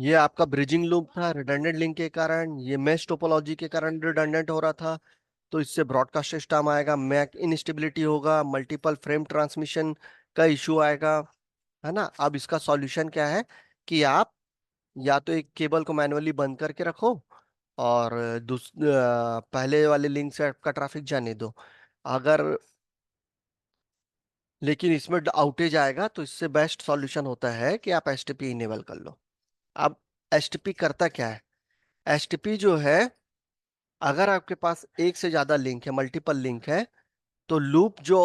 ये आपका bridging loop था रिडंडेंट लिंक के कारण, ये मैश टोपोलॉजी के कारण रिडंडेंट हो रहा था। तो इससे ब्रॉडकास्ट सिस्टम आएगा, मैक इनस्टेबिलिटी होगा, मल्टीपल फ्रेम ट्रांसमिशन का इशू आएगा। है ना। अब इसका सॉल्यूशन क्या है कि आप या तो एक केबल को मैनुअली बंद करके रखो और पहले वाले लिंक से आपका ट्रैफिक जाने दो। अगर लेकिन इसमें आउटेज आएगा तो इससे बेस्ट सॉल्यूशन होता है कि आप एसटीपी इनेबल कर लो। अब एसटीपी करता क्या है? एसटीपी जो है, अगर आपके पास एक से ज्यादा लिंक है, मल्टीपल लिंक है, तो लूप जो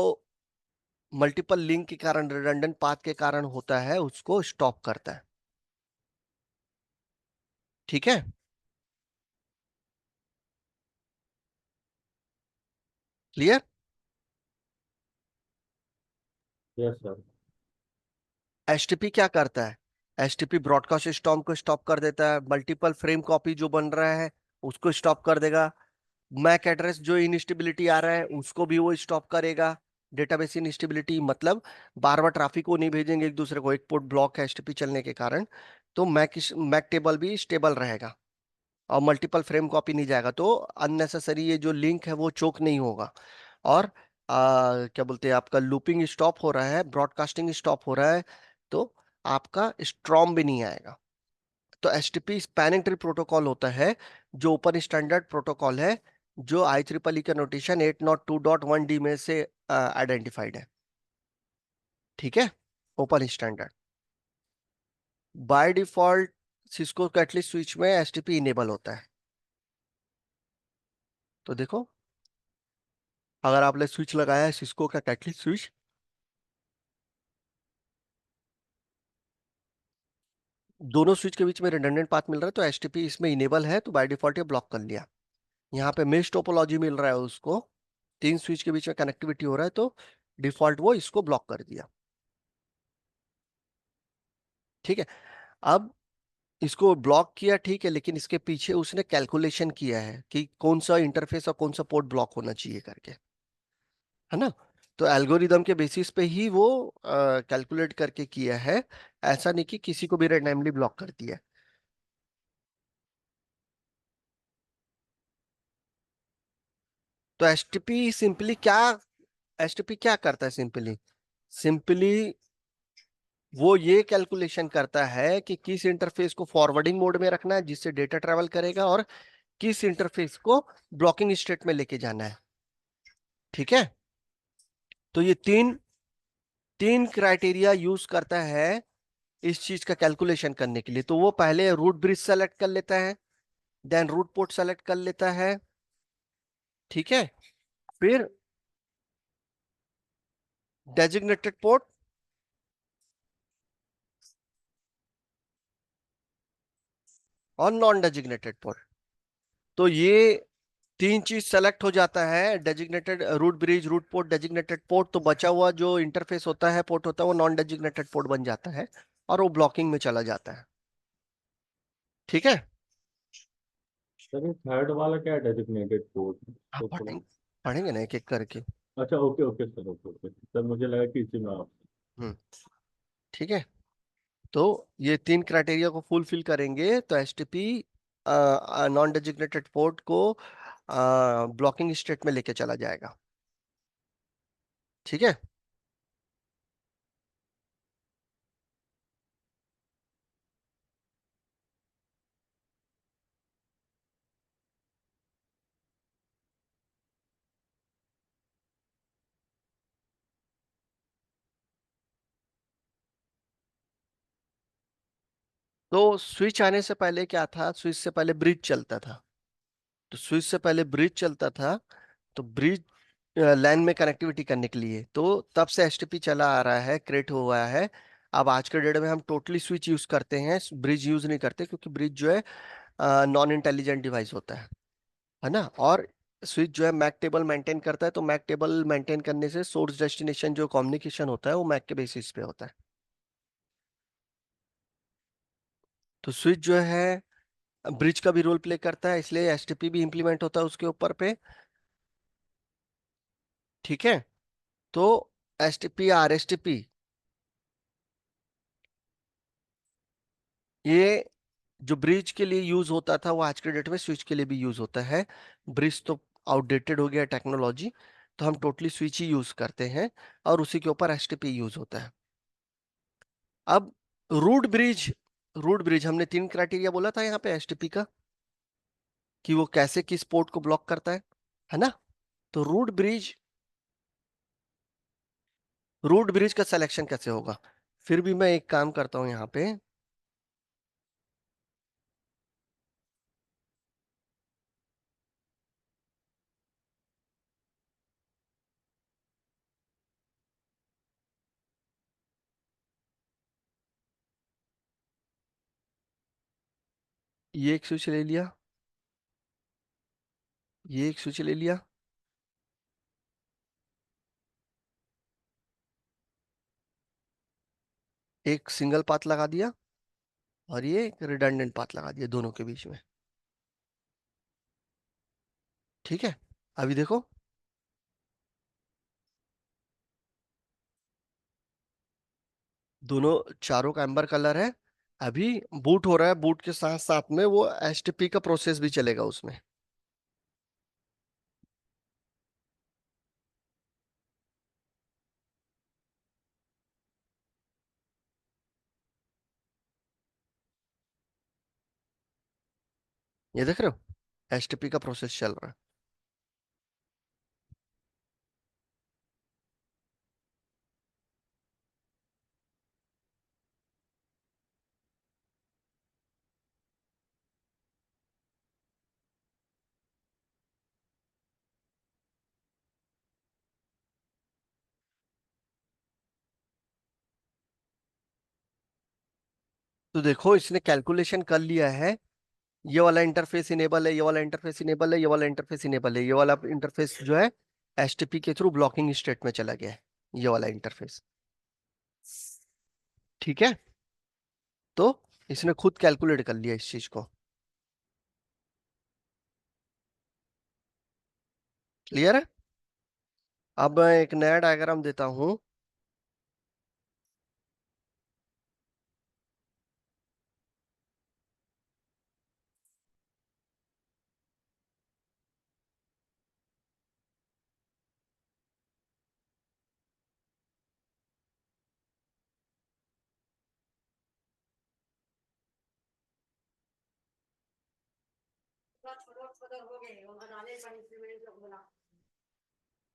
मल्टीपल लिंक के कारण, रिडंडेंट पाथ के कारण होता है, उसको स्टॉप करता है। ठीक है। क्लियर। Yes sir. एचटीपी क्या करता है? एचटीपी ब्रॉडकास्ट स्टॉर्म को स्टॉप कर देता है, मल्टीपल फ्रेम कॉपी जो बन रहा है उसको स्टॉप कर देगा, मैक एड्रेस जो इनस्टेबिलिटी आ रहा है उसको भी वो स्टॉप करेगा। डेटाबेस इनस्टेबिलिटी मतलब बार बार ट्रैफिक को नहीं भेजेंगे एक दूसरे को, एक पोर्ट ब्लॉक है एचटीपी चलने के कारण, तो मैक टेबल भी स्टेबल रहेगा और मल्टीपल फ्रेम कॉपी नहीं जाएगा, तो अननेसेसरी ये जो लिंक है वो चोक नहीं होगा। और क्या बोलते हैं, आपका लूपिंग स्टॉप हो रहा है, ब्रॉडकास्टिंग स्टॉप हो रहा है, तो आपका स्ट्रॉम भी नहीं आएगा। तो एचटीपी स्पैनिंग ट्री प्रोटोकॉल होता है, जो ओपन स्टैंडर्ड प्रोटोकॉल है, जो आई ट्रिपल ई का नोटेशन 802.1d में से आइडेंटिफाइड है। ठीक है। Open standard by default Cisco catalyst switch में एचटीपी इनेबल होता है। तो देखो, अगर आपने स्विच लगाया है सिस्को का कैटलिस्ट स्विच, दोनों स्विच के बीच में रिडंडेंट पाथ मिल रहा है, तो एचटीपी इसमें इनेबल है, तो बाय डिफॉल्ट ये ब्लॉक कर लिया। यहाँ पे मेश टोपोलॉजी मिल रहा है उसको, तीन स्विच के बीच में कनेक्टिविटी हो रहा है, तो डिफॉल्ट वो इसको ब्लॉक कर दिया। ठीक है। अब इसको ब्लॉक किया, ठीक है, लेकिन इसके पीछे उसने कैलकुलेशन किया है कि कौन सा इंटरफेस और कौन सा पोर्ट ब्लॉक होना चाहिए करके। है ना। तो एल्गोरिदम के बेसिस पे ही वो कैलकुलेट करके किया है, ऐसा नहीं कि किसी को भी रैंडमली ब्लॉक कर दिया। तो एचटीपी सिंपली क्या, एचटीपी क्या करता है सिंपली, सिंपली वो ये कैलकुलेशन करता है कि किस इंटरफेस को फॉरवर्डिंग मोड में रखना है जिससे डेटा ट्रेवल करेगा, और किस इंटरफेस को ब्लॉकिंग स्टेट में लेके जाना है। ठीक है। तो ये तीन तीन क्राइटेरिया यूज करता है इस चीज का कैलकुलेशन करने के लिए। तो वो पहले रूट ब्रिज सेलेक्ट कर लेता है, देन रूट पोर्ट सेलेक्ट कर लेता है। ठीक है। फिर डेजिग्नेटेड पोर्ट और नॉन डेजिग्नेटेड पोर्ट। तो ये तीन चीज सेलेक्ट हो जाता है, designated root bridge, root port, designated port, तो बचा हुआ जो इंटरफेस होता है, पोर्ट होता है, वो नॉन डेजिग्नेटेड पोर्ट बन जाता है और वो ब्लॉकिंग में चला जाता है। ठीक है। सर ये थर्ड वाला क्या है, डेजिग्नेटेड पोर्ट? आप तो थोड़ा। पढ़ेंगे, पढ़ेंगे ना एक एक करके। अच्छा, okay okay sir, okay okay sir, मुझे लगा कि इसी में आप। हम्म। ठीक है। तो ये तीन क्राइटेरिया को फुलफिल करेंगे तो एचटीपी नॉन डेजिग्नेटेड पोर्ट को ब्लॉकिंग स्टेट में लेके चला जाएगा। ठीक है। तो स्विच आने से पहले क्या था, स्विच से पहले ब्रिज चलता था। तो स्विच से पहले ब्रिज चलता था, तो ब्रिज लैन में कनेक्टिविटी करने के लिए, तो तब से एचटीपी चला आ रहा है, क्रिएट हुआ है। अब आज के डेट में हम टोटली स्विच यूज करते हैं, ब्रिज यूज नहीं करते, क्योंकि ब्रिज जो है नॉन इंटेलिजेंट डिवाइस होता है ना। और स्विच जो है मैक टेबल मेंटेन करता है, तो मैक टेबल मेंटेन करने से सोर्स डेस्टिनेशन जो कम्युनिकेशन होता है वो मैक के बेसिस पे होता है। तो स्विच जो है ब्रिज का भी रोल प्ले करता है, इसलिए एचटीपी भी इंप्लीमेंट होता है उसके ऊपर पे। ठीक है। तो एचटीपी आरएसटीपी, ये जो ब्रिज के लिए यूज होता था वो आज के डेट में स्विच के लिए भी यूज होता है। ब्रिज तो आउटडेटेड हो गया टेक्नोलॉजी, तो हम टोटली स्विच ही यूज करते हैं, और उसी के ऊपर एसटीपी यूज होता है। अब रूट ब्रिज, रूट ब्रिज हमने तीन क्राइटेरिया बोला था यहाँ पे एसटीपी का, कि वो कैसे किस पोर्ट को ब्लॉक करता है ना। तो रूट ब्रिज का सिलेक्शन कैसे होगा? फिर भी मैं एक काम करता हूं यहाँ पे। ये एक स्विच ले लिया, ये एक स्विच ले लिया, एक सिंगल पाथ लगा दिया, और ये एक रिडंडेंट पाथ लगा दिया दोनों के बीच में। ठीक है, अभी देखो, दोनों चारों का एम्बर कलर है। अभी बूट हो रहा है, बूट के साथ साथ में वो एसटीपी का प्रोसेस भी चलेगा उसमें। ये देख रहे हो, एसटीपी का प्रोसेस चल रहा है। तो देखो, इसने कैलकुलेशन कर लिया है, ये वाला इंटरफेस इनेबल है, ये वाला इंटरफेस इनेबल है, ये वाला इंटरफेस इनेबल है, ये वाला इंटरफेस जो है एसटीपी के थ्रू ब्लॉकिंग स्टेट में चला गया है, ये वाला इंटरफेस। ठीक है, तो इसने खुद कैलकुलेट कर लिया इस चीज को। क्लियर है? अब मैं एक नया डायग्राम देता हूं।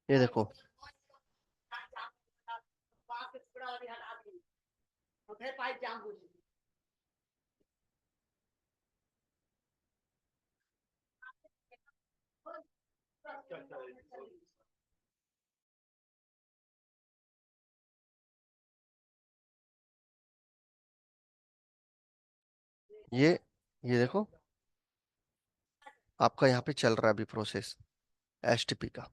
ये देखो, ये ये देखो, आपका यहाँ पे चल रहा है अभी प्रोसेस एसटीपी का।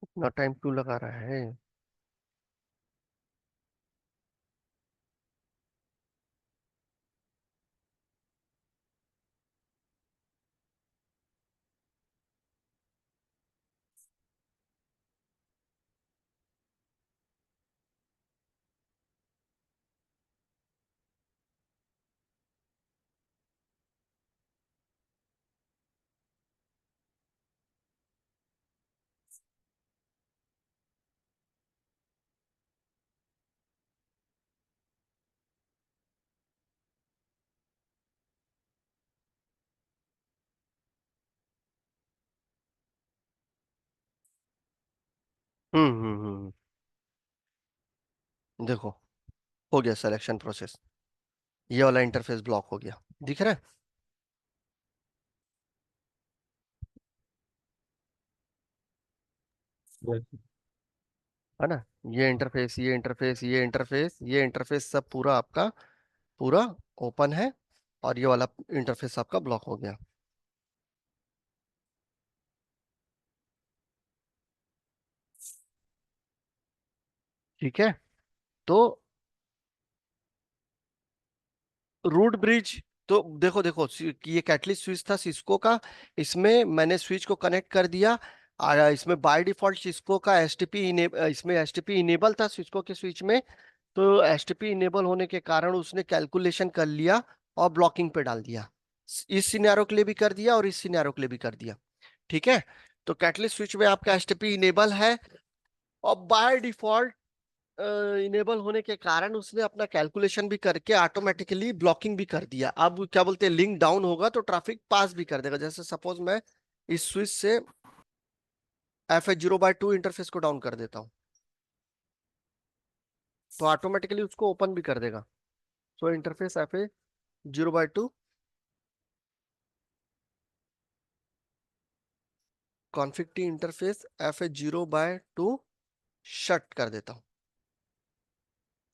इतना टाइम क्यों लगा रहा है? देखो, हो गया सिलेक्शन प्रोसेस। ये वाला इंटरफेस ब्लॉक हो गया, दिख रहा है? यस। है ना? ये इंटरफेस, ये इंटरफेस, ये इंटरफेस, ये इंटरफेस सब पूरा आपका पूरा ओपन है। और ये वाला इंटरफेस आपका ब्लॉक हो गया। ठीक है। तो रूट ब्रिज, तो देखो देखो, कि ये कैटलिस्ट स्विच था सिस्को का। इसमें मैंने स्विच को कनेक्ट कर दिया। इसमें बाय डिफॉल्ट सिस्को का एसटीपी इसमें एसटीपी इनेबल था सिस्को के स्विच में। तो एसटीपी इनेबल होने के कारण उसने कैलकुलेशन कर लिया और ब्लॉकिंग पे डाल दिया। इस सिनेरियो के लिए भी कर दिया और इस सिनेरियो के लिए भी कर दिया। ठीक है। तो कैटलिस्ट स्विच में आपका एसटीपी इनेबल है, और बाय डिफॉल्ट इनेबल होने के कारण उसने अपना कैलकुलेशन भी करके ऑटोमेटिकली ब्लॉकिंग भी कर दिया। अब क्या बोलते हैं, लिंक डाउन होगा तो ट्रैफिक पास भी कर देगा। जैसे सपोज मैं इस स्विच से FH0/2 इंटरफेस को डाउन कर देता हूँ, तो ऑटोमेटिकली उसको ओपन भी कर देगा। So interface FH0/2 config t interface FH0/2 shut कर देता हूँ।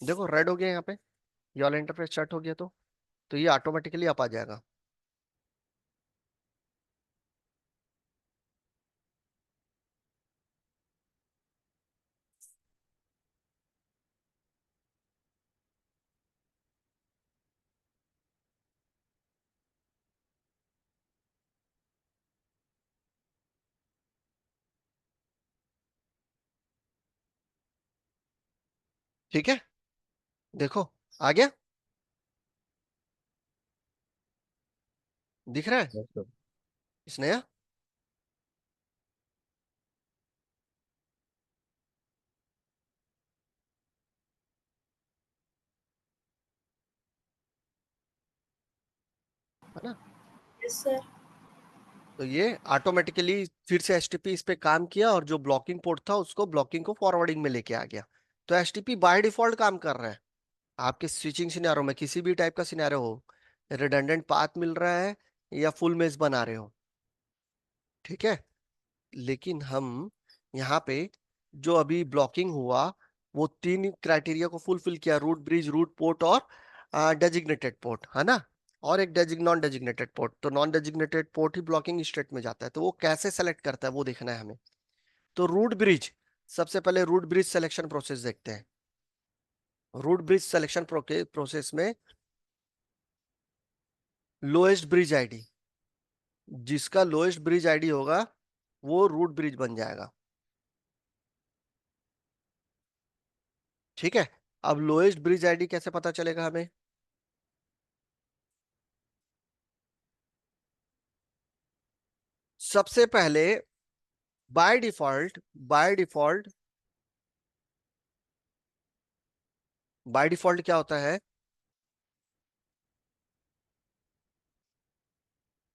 देखो रेड हो गया यहाँ पे, ये वाला इंटरफेस शट हो गया। तो ये ऑटोमेटिकली अप आ जाएगा। ठीक है। देखो, आ गया, दिख रहा है यस सर। इसने? है ना? Yes sir. तो ये ऑटोमेटिकली फिर से एचटीपी इस पे काम किया, और जो ब्लॉकिंग पोर्ट था उसको ब्लॉकिंग को फॉरवर्डिंग में लेके आ गया। तो एचटीपी बाय डिफॉल्ट काम कर रहा है। आपके स्विचिंग सिनेरियो में किसी भी टाइप का सिनेरियो हो, रिडंडेंट पाथ मिल रहा है या फुल मेज बना रहे हो, ठीक है। लेकिन हम यहाँ पे जो अभी ब्लॉकिंग हुआ, वो तीन क्राइटेरिया को फुलफिल किया: रूट ब्रिज, रूट पोर्ट और डेजिग्नेटेड पोर्ट, है ना? और एक नॉन डेजिग्नेटेड पोर्ट। तो नॉन डेजिग्नेटेड पोर्ट ही ब्लॉकिंग स्टेट में जाता है। तो वो कैसे सेलेक्ट करता है वो देखना है हमें। तो रूट ब्रिज, सबसे पहले रूट ब्रिज सिलेक्शन प्रोसेस देखते हैं। रूट ब्रिज सिलेक्शन प्रोसेस में लोएस्ट ब्रिज आईडी, जिसका लोएस्ट ब्रिज आईडी होगा वो रूट ब्रिज बन जाएगा। ठीक है। अब लोएस्ट ब्रिज आईडी कैसे पता चलेगा हमें? सबसे पहले by default by default by default क्या होता है?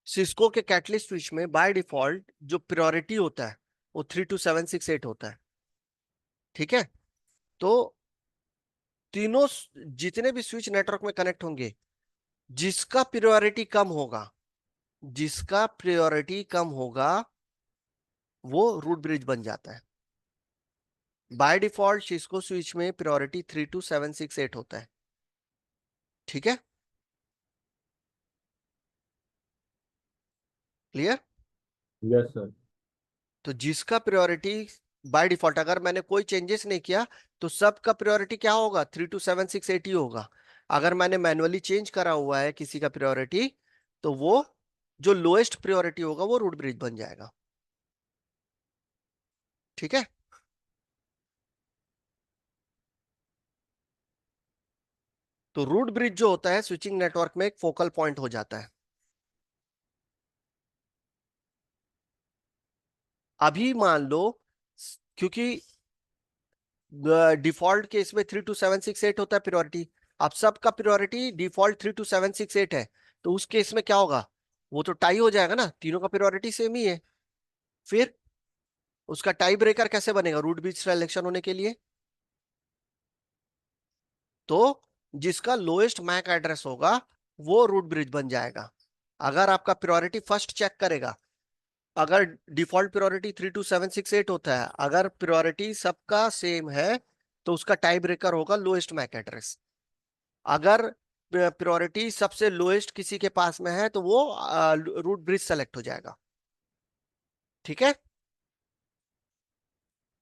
सिस्को के कैटलिस्ट स्विच में बाय डिफॉल्ट जो प्रायोरिटी होता है वो 32768 होता है। ठीक है। तो तीनों जितने भी स्विच नेटवर्क में कनेक्ट होंगे, जिसका प्रायोरिटी कम होगा, जिसका प्रायोरिटी कम होगा वो रूट ब्रिज बन जाता है। बाय डिफॉल्ट सिस्को स्विच में प्रायोरिटी 32768 होता है। ठीक है। क्लियर? Yes sir. तो जिसका प्रायोरिटी बाय डिफॉल्ट, अगर मैंने कोई चेंजेस नहीं किया, तो सबका प्रायोरिटी क्या होगा? 32768 ही होगा। अगर मैंने मैनुअली चेंज करा हुआ है किसी का प्रायोरिटी, तो वो जो लोएस्ट प्रायोरिटी होगा वो रूट ब्रिज बन जाएगा। ठीक है। तो रूट ब्रिज जो होता है स्विचिंग नेटवर्क में एक फोकल पॉइंट हो जाता है। अभी मान लो, क्योंकि डिफॉल्ट केस में 32768 होता है प्रायोरिटी, अब सबका प्रायोरिटी डिफॉल्ट 32768 है, तो उस केस में क्या होगा? वो तो टाई हो जाएगा ना, तीनों का प्रायोरिटी सेम ही है। फिर उसका टाई ब्रेकर कैसे बनेगा रूट ब्रिज सिलेक्शन होने के लिए? तो जिसका लोएस्ट मैक एड्रेस होगा वो रूट ब्रिज बन जाएगा। अगर आपका प्रायोरिटी फर्स्ट चेक करेगा, अगर डिफॉल्ट प्रायोरिटी 32768 होता है, अगर प्रायोरिटी सबका सेम है तो उसका टाई ब्रेकर होगा लोएस्ट मैक एड्रेस। अगर प्रायोरिटी सबसे लोएस्ट किसी के पास में है तो वो रूट ब्रिज सेलेक्ट हो जाएगा। ठीक है।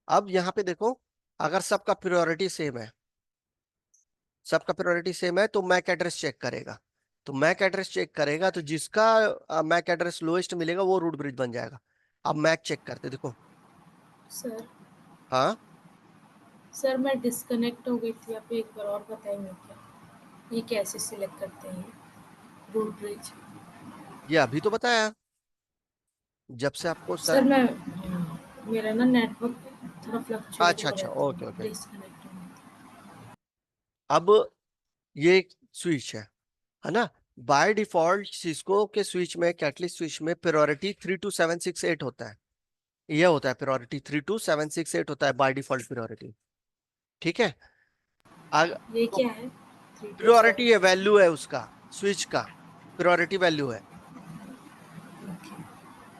अब यहां पे देखो, अगर सबका प्रायोरिटी सेम है, सबका प्रायोरिटी सेम है तो मैक एड्रेस चेक करेगा। तो मैक एड्रेस चेक करेगा तो जिसका मैक एड्रेस लोएस्ट मिलेगा वो रूट ब्रिज बन जाएगा। अब मैक चेक करते देखो। सर हाँ, सर मैं डिस्कनेक्ट हो गई थी, आप एक बार और बताएंगे क्या? ये कैसे सिलेक्ट करते हैं रूट ब्रिज? ये अभी तो बताया, जब से आपको सर सर। मैं मेरा ना नेटवर्क थोड़ा फ्लक्चुएट अच्छा हो अच्छा, रहता ओके है, ओके। डिस्कनेक्ट हो गई अब ये स्विच है ना? बाय डिफॉल्ट सिस्को के स्विच में, कैटलिस्ट स्विच में प्रायोरिटी 32768 होता है। ये होता है प्रायोरिटी 32768 होता है बाय डिफॉल्ट प्रायोरिटी। ठीक है। थी। ये तो क्या है? थ्री टू सेवन प्रायोरिटी है, सिक्स वैल्यू है उसका, स्विच का प्रायोरिटी वैल्यू है। ओके।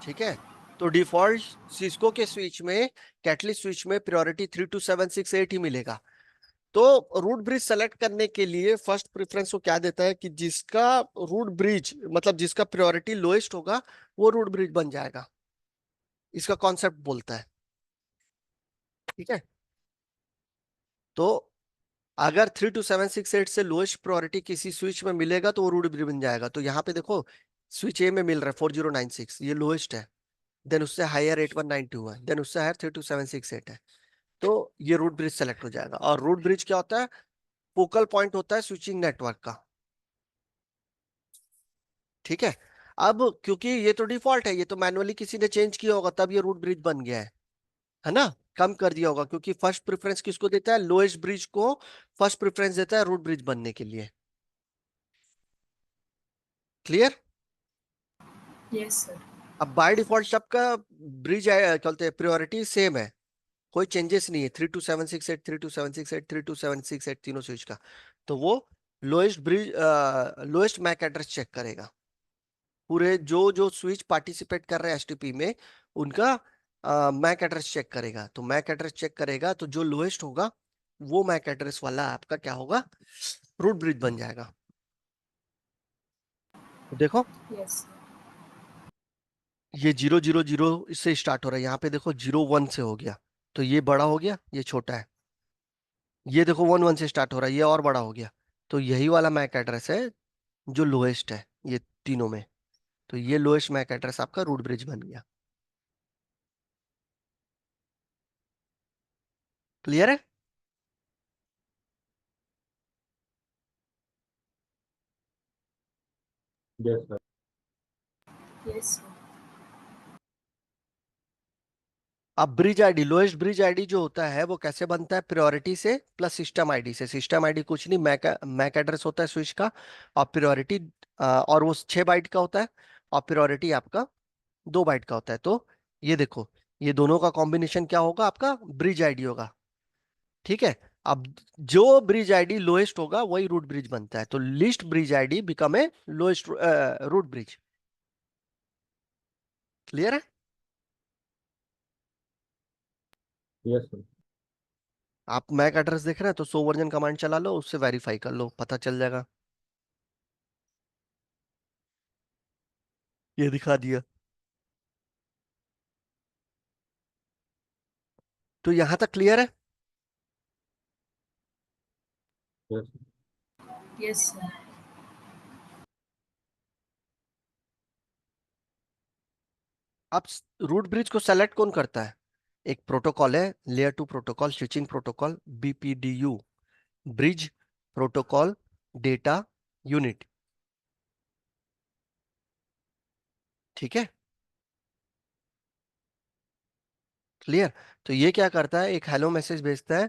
ठीक है। तो डिफॉल्ट सिस्को के स्विच में, कैटलिस्ट स्विच में प्रायोरिटी 32768 ही मिलेगा। तो रूट ब्रिज सेलेक्ट करने के लिए फर्स्ट प्रेफरेंस वो क्या देता है कि जिसका रूट ब्रिज मतलब जिसका प्रायोरिटी लोएस्ट होगा वो रूट ब्रिज बन जाएगा। इसका कॉन्सेप्ट बोलता है। ठीक है। तो अगर 32768 से लोएस्ट प्रायोरिटी किसी स्विच में मिलेगा तो वो रूट ब्रिज बन जाएगा। तो यहाँ पे देखो, स्विच ए में मिल रहा है 4096, ये लोएस्ट है। देन उससे हायर 8192 है, देन उससे हायर 32768 है। तो ये रूट ब्रिज सेलेक्ट हो जाएगा। और रूट ब्रिज क्या होता है? फोकल पॉइंट होता है स्विचिंग नेटवर्क का। ठीक है। अब क्योंकि ये तो डिफॉल्ट है, ये तो मैनुअली किसी ने चेंज किया होगा तब ये रूट ब्रिज बन गया है ना? कम कर दिया होगा क्योंकि फर्स्ट प्रेफरेंस किसको देता है? लोएस्ट ब्रिज को फर्स्ट प्रेफरेंस देता है रूट ब्रिज बनने के लिए। क्लियर? Yes sir. अब बाय डिफॉल्ट सबका ब्रिज क्या बोलते हैं, प्रायोरिटी सेम है, कोई चेंजेस नहीं है। 32768, 32768, 32768 तीनों स्विच का। तो वो lowest bridge, lowest MAC address check करेगा। पूरे जो जो स्विच पार्टिसिपेट कर रहे हैं एसटीपी में, उनका मैक एड्रेस चेक करेगा। तो मैक एड्रेस चेक करेगा तो जो लोएस्ट होगा वो मैक एड्रेस वाला आपका क्या होगा? रूट ब्रिज बन जाएगा। तो देखो, यस सर। ये 000 से स्टार्ट हो रहा है, यहाँ पे देखो 01 से हो गया, तो ये बड़ा हो गया, ये छोटा है। ये देखो 11 से स्टार्ट हो रहा है, ये और बड़ा हो गया। तो यही वाला मैक एड्रेस है जो लोएस्ट है ये तीनों में। तो ये लोएस्ट मैक एड्रेस आपका रूट ब्रिज बन गया। क्लियर है? Yes sir. Yes sir. अब bridge ID, lowest bridge ID जो होता है वो कैसे बनता है? प्रायोरिटी से प्लस सिस्टम आईडी से। सिस्टम आईडी कुछ नहीं, मैक एड्रेस होता है स्विच का, और प्रायोरिटी, और वो 6 बाइट का होता है, और प्रायोरिटी आपका 2 बाइट का होता है। तो ये देखो, ये दोनों का कॉम्बिनेशन क्या होगा? आपका ब्रिज आईडी होगा। ठीक है। अब जो ब्रिज आईडी लोएस्ट होगा वही रूट ब्रिज बनता है। तो least bridge ID become a lowest root bridge. Clear है? Yes sir. आप मैक एड्रेस देख रहे हैं तो सो वर्जन कमांड चला लो, उससे वेरीफाई कर लो, पता चल जाएगा। ये दिखा दिया। तो यहां तक क्लियर है? Yes yes sir. अब रूट ब्रिज को सेलेक्ट कौन करता है? एक प्रोटोकॉल है, layer 2 protocol, switching protocol, BPDU, bridge protocol data unit. ठीक है। क्लियर? तो ये क्या करता है? एक हेलो मैसेज भेजता है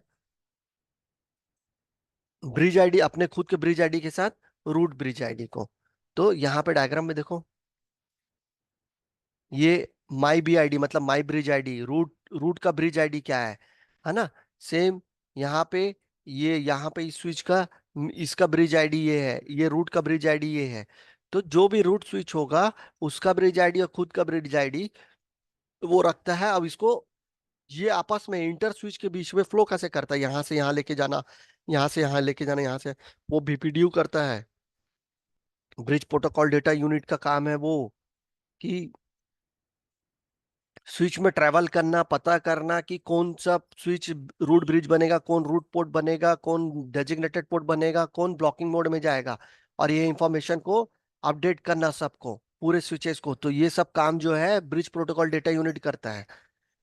ब्रिज आईडी, अपने खुद के ब्रिज आईडी के साथ रूट ब्रिज आईडी को। तो यहाँ पे डायग्राम में देखो, ये माई बी आईडी मतलब माई ब्रिज आईडी, रूट रूट का ब्रिज आईडी क्या है ना। सेम यहाँ पे, ये यहाँ पे इस स्विच का, इसका ब्रिज आईडी ये है, ये रूट का ब्रिज आईडी ये है। तो जो भी रूट स्विच होगा उसका ब्रिज आईडी और खुद का ब्रिज आईडी वो रखता है। अब इसको ये आपस में इंटर स्विच के बीच में फ्लो कैसे करता है, यहाँ से यहाँ लेके जाना, यहाँ से यहाँ लेके जाना, यहाँ से, वो बीपीडीयू करता है। ब्रिज प्रोटोकॉल डेटा यूनिट का काम है वो, कि स्विच में ट्रैवल करना, पता करना कि कौन सा स्विच रूट ब्रिज बनेगा, कौन रूट पोर्ट बनेगा, कौन डेजिग्नेटेड पोर्ट बनेगा, कौन ब्लॉकिंग मोड में जाएगा, और ये इंफॉर्मेशन को अपडेट करना सबको, पूरे स्विचेस को। तो ये सब काम जो है ब्रिज प्रोटोकॉल डेटा यूनिट करता है।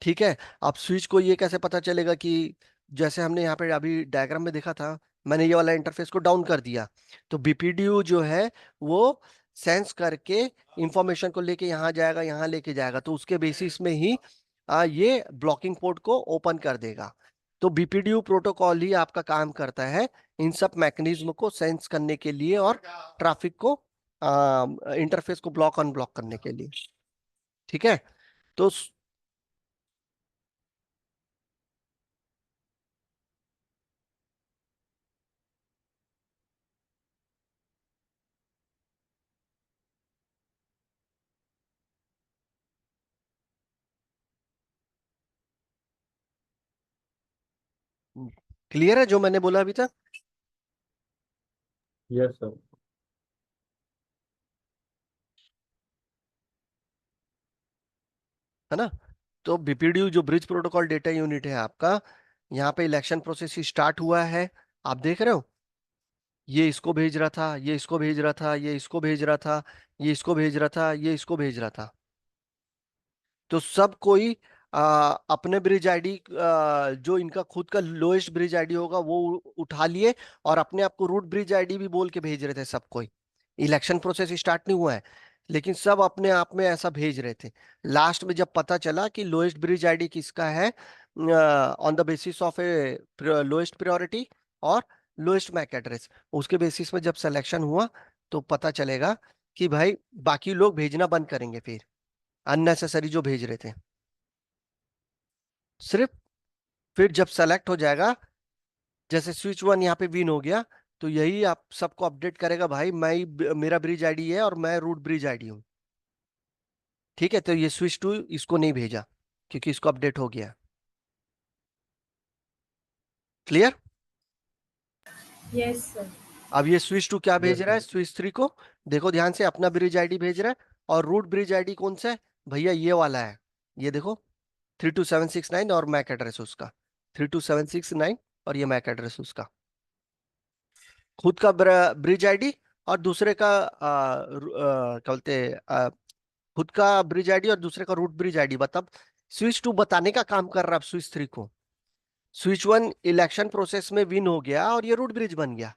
ठीक है। अब स्विच को ये कैसे पता चलेगा कि, जैसे हमने यहाँ पे अभी डायग्राम में देखा था, मैंने ये वाला इंटरफेस को डाउन कर दिया, तो बीपीडीयू जो है वो सेंस करके इंफॉर्मेशन को लेके यहाँ जाएगा, यहाँ लेके जाएगा, तो उसके बेसिस में ही ये ब्लॉकिंग पोर्ट को ओपन कर देगा। तो बीपीडीयू प्रोटोकॉल ही आपका काम करता है इन सब मैकेनिज्म को सेंस करने के लिए और ट्रैफिक को, इंटरफेस को ब्लॉक अनब्लॉक करने के लिए। ठीक है। तो क्लियर है जो मैंने बोला अभी तक? Yes sir. है ना। तो बीपीडीयू जो ब्रिज प्रोटोकॉल डेटा यूनिट है आपका, यहाँ पे इलेक्शन प्रोसेस स्टार्ट हुआ है, आप देख रहे हो, ये इसको भेज रहा था, ये इसको भेज रहा था, ये इसको भेज रहा था, ये इसको भेज रहा था, ये इसको भेज रहा था। तो सब कोई अपने ब्रिज आईडी, जो इनका खुद का लोएस्ट ब्रिज आईडी होगा वो उठा लिए, और अपने आप को रूट ब्रिज आईडी भी बोल के भेज रहे थे सब कोई। इलेक्शन प्रोसेस स्टार्ट नहीं हुआ है, लेकिन सब अपने आप में ऐसा भेज रहे थे। लास्ट में जब पता चला कि लोएस्ट ब्रिज आईडी किसका है, on the basis of A lowest priority और लोएस्ट मैक एड्रेस, उसके बेसिस में जब सिलेक्शन हुआ, तो पता चलेगा कि भाई बाकी लोग भेजना बंद करेंगे, फिर अननेसेसरी जो भेज रहे थे सिर्फ। फिर जब सेलेक्ट हो जाएगा, जैसे स्विच वन यहाँ पे विन हो गया, तो यही आप सबको अपडेट करेगा, भाई मेरा ब्रिज आईडी है और मैं रूट ब्रिज आईडी हूँ। ठीक है। तो ये स्विच टू इसको नहीं भेजा, क्योंकि इसको अपडेट हो गया। क्लियर। Yes sir. अब ये स्विच टू क्या भेज यस रहा है सर। स्विच थ्री को, देखो ध्यान से, अपना ब्रिज आईडी भेज रहा है, और रूट ब्रिज आईडी कौन सा है भैया, ये वाला है, ये देखो, 32769, और मैक एड्रेस उसका 32769, और ये मैक एड्रेस उसका, खुद का ब्रिज आईडी और दूसरे का क्या बोलते हैं, खुद का ब्रिज आईडी और दूसरे का रूट ब्रिज आईडी। मतलब स्विच टू बताने का काम कर रहा है स्विच थ्री को, स्विच वन इलेक्शन प्रोसेस में विन हो गया और ये रूट ब्रिज बन गया,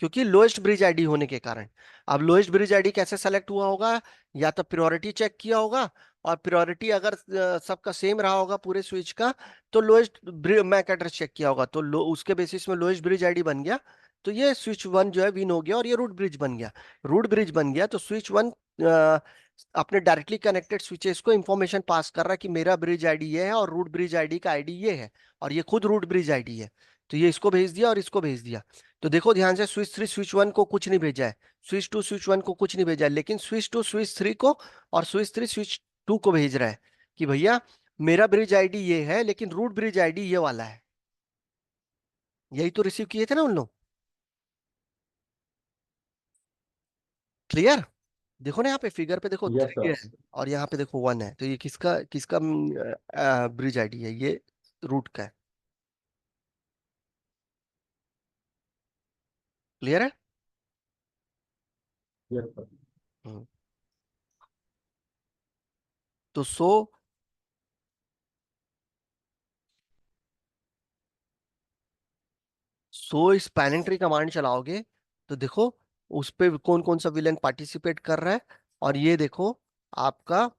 क्योंकि लोएस्ट ब्रिज आईडी होने के कारण। अब लोएस्ट ब्रिज आईडी कैसे सेलेक्ट हुआ होगा, या तो प्रायोरिटी चेक किया होगा, और प्रायोरिटी अगर सबका सेम रहा होगा पूरे स्विच का, तो लोएस्ट मैक एड्रेस चेक किया होगा, तो उसके बेसिस में लोएस्ट ब्रिज आईडी बन गया। तो ये स्विच वन जो है विन हो गया और ये रूट ब्रिज बन गया। रूट ब्रिज बन गया तो स्विच वन अपने डायरेक्टली कनेक्टेड स्विचेस को इंफॉर्मेशन पास कर रहा है कि मेरा ब्रिज आईडी ये है और रूट ब्रिज आईडी का आईडी ये है, और ये खुद रूट ब्रिज आईडी है। तो ये इसको भेज दिया और इसको भेज दिया। तो देखो ध्यान से, स्विच थ्री स्विच वन को कुछ नहीं भेजा है, स्विच टू स्विच वन को कुछ नहीं भेजा है, लेकिन स्विच टू स्विच थ्री को और स्विच थ्री स्विच टू को भेज रहा है कि भैया मेरा ब्रिज आईडी ये है, लेकिन रूट ब्रिज आईडी ये वाला है। यही तो रिसीव किए थे ना उन लोग। क्लियर। देखो ना यहाँ पे फिगर पे देखो यस थ्री सर। है, और यहाँ पे देखो वन है, तो ये किसका किसका ब्रिज आईडी है, ये रूट का है। क्लियर है। Yes sir. हम्म। तो इस पैनिंग ट्री कमांड चलाओगे, तो देखो उस पे कौन कौन सा विलेन पार्टिसिपेट कर रहा है, और ये देखो आपका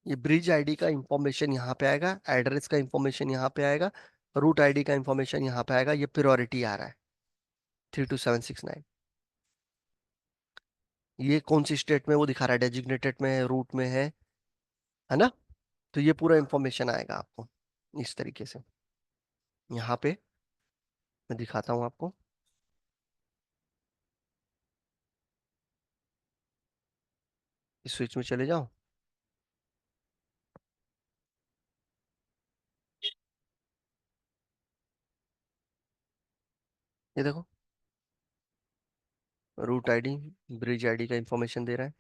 ये ब्रिज आईडी का इंफॉर्मेशन यहाँ पे आएगा, एड्रेस का इंफॉर्मेशन यहाँ पे आएगा, रूट आईडी का इंफॉर्मेशन यहाँ पे आएगा, ये प्रायोरिटी आ रहा है 32769। ये कौन सी स्टेट में वो दिखा रहा है, डेजिग्नेटेड में है, रूट में है, है ना। तो ये पूरा इंफॉर्मेशन आएगा आपको इस तरीके से। यहाँ पे मैं दिखाता हूँ आपको। इस स्विच में चले जाओ। ये देखो, रूट आईडी, ब्रिज आईडी का इंफॉर्मेशन दे रहा है,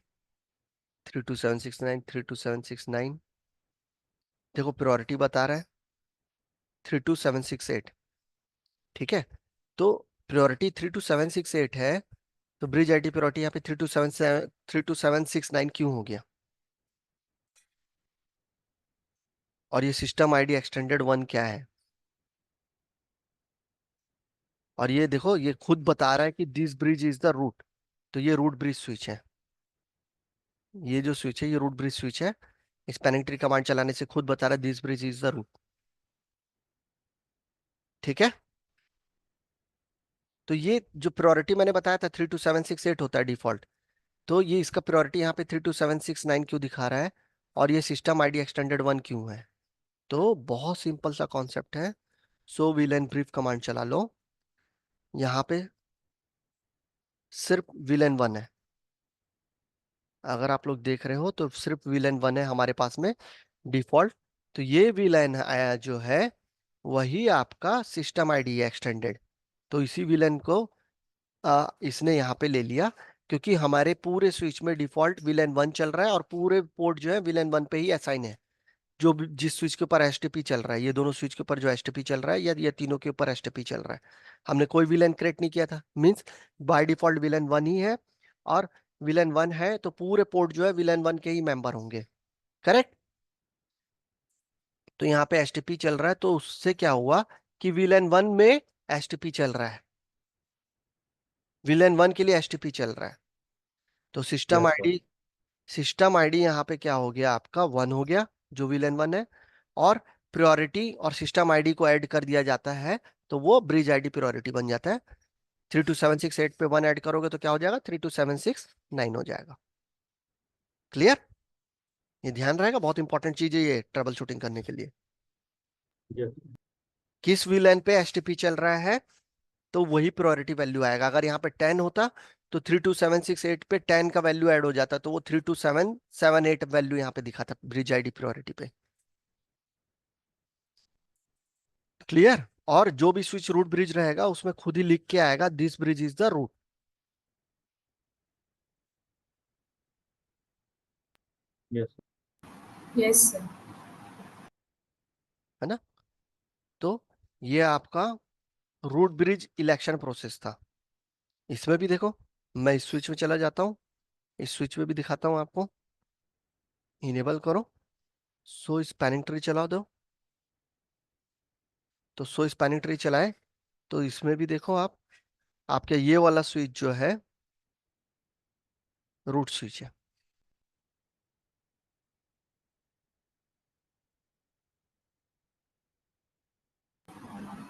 32769, 32769। देखो प्रायोरिटी बता रहा है 32768। ठीक है, तो प्रायोरिटी 32768 है, तो ब्रिज आईडी प्रायोरिटी यहाँ पे 32769 क्यों हो गया? और ये सिस्टम आईडी एक्सटेंडेड वन क्या है? और ये देखो, ये खुद बता रहा है कि this bridge is the root, तो ये रूट ब्रिज स्विच है। ये जो स्विच है ये रूट ब्रिज स्विच है। स्पैनिंग ट्री कमांड चलाने से खुद बता रहा है this bridge is the root. ठीक है, तो ये जो प्रायोरिटी मैंने बताया था 32768 होता है डिफॉल्ट, तो ये इसका प्रायोरिटी यहाँ पे 32769 क्यों दिखा रहा है, और ये सिस्टम आईडी एक्सटेंडेड वन क्यों है? तो बहुत सिंपल सा कॉन्सेप्ट है। So will and brief command चला लो, यहाँ पे सिर्फ विलेन वन है। अगर आप लोग देख रहे हो तो सिर्फ विलेन वन है हमारे पास में डिफॉल्ट। तो ये विलेन जो है वही आपका सिस्टम आईडी है एक्सटेंडेड। तो इसी विलेन को इसने यहाँ पे ले लिया, क्योंकि हमारे पूरे स्विच में डिफॉल्ट विलेन वन चल रहा है और पूरे पोर्ट जो है विलेन वन पे ही असाइन है। जिस स्विच के ऊपर एसटीपी चल रहा है, ये दोनों स्विच के ऊपर जो एसटीपी चल रहा है, या ये तीनों के ऊपर एसटीपी चल रहा है, हमने कोई विलेन क्रिएट नहीं किया था, means by default VLAN one ही है। और विलेन वन है तो पूरे पोर्ट जो है विलेन वन के ही मेंबर होंगे। करेक्ट। तो यहाँ पे एसटीपी चल रहा है, तो उससे क्या हुआ कि विलेन वन में एसटीपी चल रहा है, विलेन वन के लिए एसटीपी चल रहा है। तो यस सर। सिस्टम आईडी यहाँ पे क्या हो गया आपका, वन हो गया, जो विलेन वन है। और प्रायोरिटी और सिस्टम आईडी को ऐड कर दिया जाता है, तो वो ब्रिज आईडी प्रायोरिटी बन जाता है। 32768 पे वन ऐड करोगे तो क्या हो जाएगा, 32769 हो जाएगा। क्लियर? ये ध्यान रहेगा, बहुत इंपॉर्टेंट चीज है ये ट्रबल शूटिंग करने के लिए। यस। किस विलेन पे एसटीपी चल रहा है, तो वही प्रायोरिटी वैल्यू आएगा। अगर यहाँ पे 10 होता तो 32768 पे 10 का वैल्यू ऐड हो जाता, तो वो 32778 वैल्यू यहाँ पे दिखाता ब्रिज आईडी प्रायोरिटी पे। क्लियर? और जो भी स्विच रूट ब्रिज रहेगा उसमें खुद ही लिख के आएगा this bridge is the root. Yes. Yes sir. है ना। तो ये आपका रूट ब्रिज इलेक्शन प्रोसेस था। इसमें भी देखो, मैं इस स्विच में चला जाता हूँ, इस स्विच में भी दिखाता हूँ आपको। इनेबल करो, सो स्पैनिंग ट्री चला दो। तो सो स्पैनिंग ट्री चलाए, तो इसमें भी देखो आप, आपके ये वाला स्विच जो है रूट स्विच है।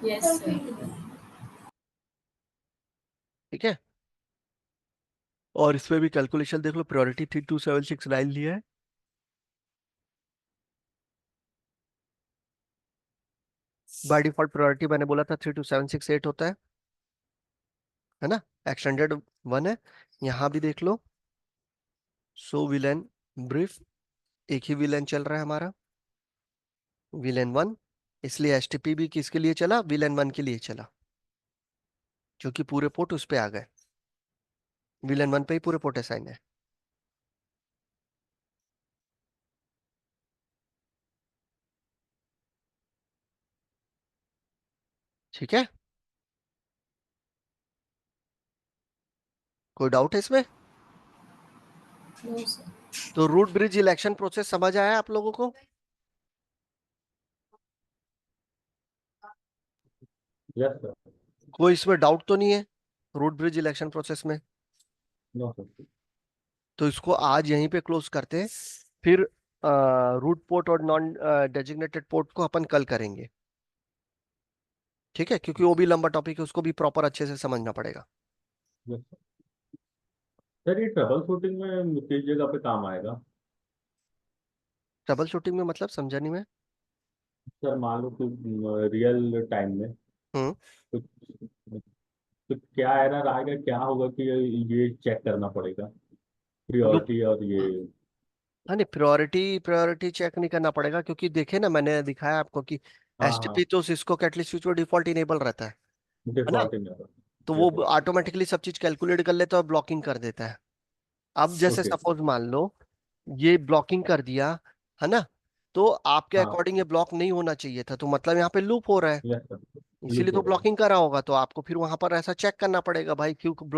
Yes sir. ठीक है, और इसमें भी कैलकुलेशन देख लो, प्रायोरिटी 32769 लिया है। बाय डिफॉल्ट प्रायोरिटी मैंने बोला था 32768 होता है ना। एक्सटेंडेड वन है। यहाँ भी देख लो, सो विलेन ब्रीफ, एक ही विलेन चल रहा है हमारा, विलेन वन। इसलिए एसटीपी भी किसके लिए चला, विलेन वन के लिए चला, जो कि पूरे पोर्ट उस पे आ गए, विलेन वन पे ही पूरे पोर्ट असाइन है। ठीक है, कोई डाउट है इसमें? No sir. तो रूट ब्रिज इलेक्शन प्रोसेस समझ आया आप लोगों को? Yes sir. कोई इसमें डाउट तो नहीं है रूट ब्रिज इलेक्शन प्रोसेस में? No sir. तो इसको आज यहीं पे क्लोज करते हैं, फिर रूट पोर्ट और नॉन डेजिग्नेटेड पोर्ट को अपन कल करेंगे। ठीक है, क्योंकि वो भी लंबा टॉपिक है, उसको भी प्रॉपर अच्छे से समझना पड़ेगा। Yes sir. सर ये ट्रबल शूटिंग में किस जगह पे काम आएगा? ट्रबल शूटिंग में मतलब समझा नहीं मैं। सर मान लो कि रियल टाइम में हम्म। कुछ, तो क्या एरर आएगा, क्या होगा कि ये चेक करना पड़ेगा, लूप। प्रियोरिटी और ये। हाँ नहीं, प्रायोरिटी प्रायोरिटी चेक नहीं करना पड़ेगा, क्योंकि देखे ना, मैंने दिखाया आपको कि हाँ एसटीपी हाँ, तो सिस्को कैटलिस्ट स्विच में डिफॉल्ट इनेबल रहता है ना। Default in error. तो वो यस सर। ऑटोमेटिकली सब चीज कैलकुलेट कर लेता है और ब्लॉकिंग कर देता है। अब जैसे ओके। सपोज मान लो ये ब्लॉकिंग कर दिया, है ना, तो आपके हाँ। अकॉर्डिंग ये ब्लॉक नहीं होना चाहिए था, तो मतलब यहाँ पे लूप हो रहा है, यस सर। इसीलिए लूप तो हो रहा है। ब्लॉकिंग करा होगा, तो आपको फिर वहां पर ऐसा चेक करना पड़ेगा भाई क्यों ब्लॉक